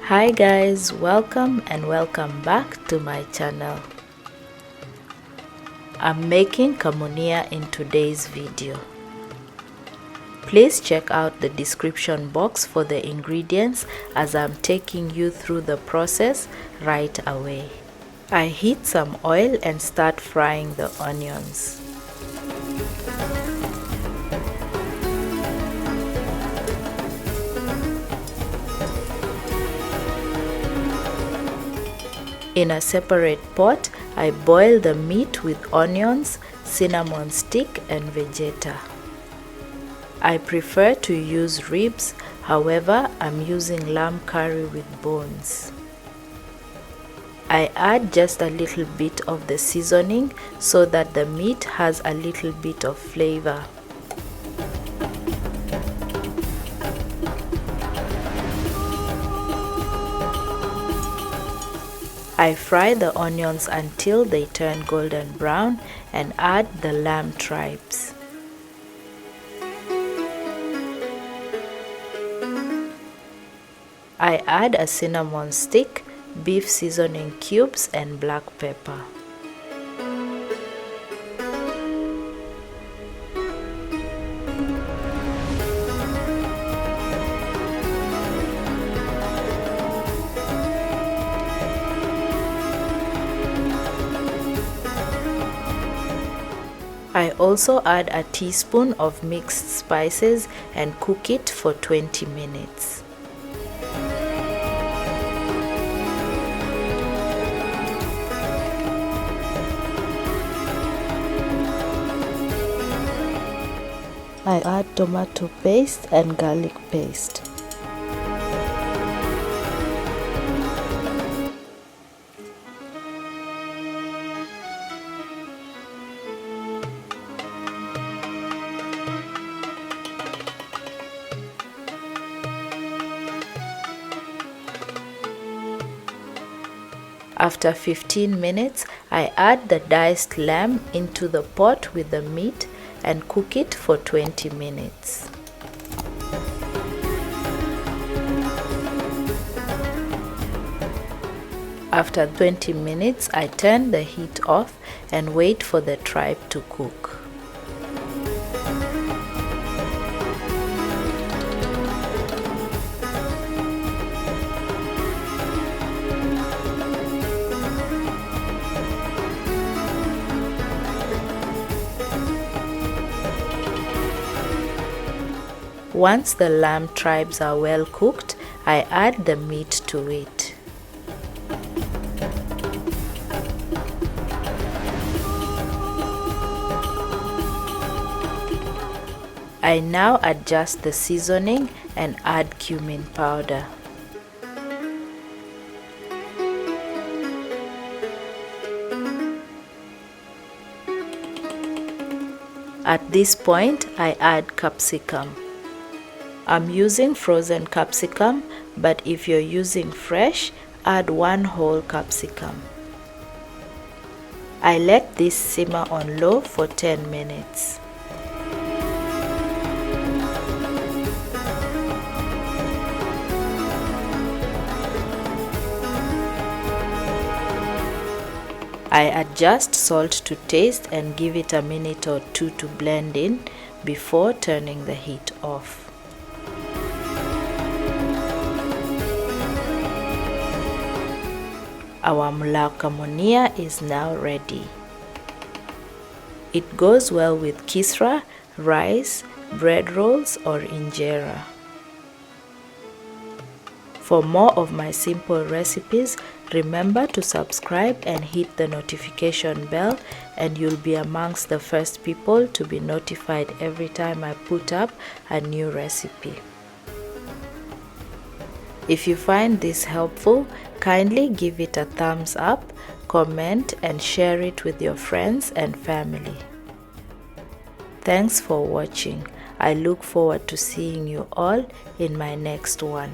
Hi guys, welcome back to my channel. I'm making kamunia in today's video. Please check out the description box for the ingredients as I'm taking you through the process right away. I heat some oil and start frying the onions. In a separate pot, I boil the meat with onions, cinnamon stick and vegeta. I prefer to use ribs, however, I'm using lamb curry with bones. I add just a little bit of the seasoning so that the meat has a little bit of flavor. I fry the onions until they turn golden brown and add the lamb tripes. I add a cinnamon stick, beef seasoning cubes and black pepper. I also add a teaspoon of mixed spices and cook it for 20 minutes. I add tomato paste and garlic paste. After 15 minutes, I add the diced lamb into the pot with the meat and cook it for 20 minutes. After 20 minutes, I turn the heat off and wait for the tripe to cook. Once the lamb tripes are well cooked, I add the meat to it. I now adjust the seasoning and add cumin powder. At this point, I add capsicum. I'm using frozen capsicum, but if you're using fresh, add one whole capsicum. I let this simmer on low for 10 minutes. I adjust salt to taste and give it a minute or two to blend in before turning the heat off. Our kamunia is now ready. It goes well with kisra, rice, bread rolls or injera. For more of my simple recipes, remember to subscribe and hit the notification bell and you'll be amongst the first people to be notified every time I put up a new recipe. If you find this helpful, kindly give it a thumbs up, comment and share it with your friends and family. Thanks for watching. I look forward to seeing you all in my next one.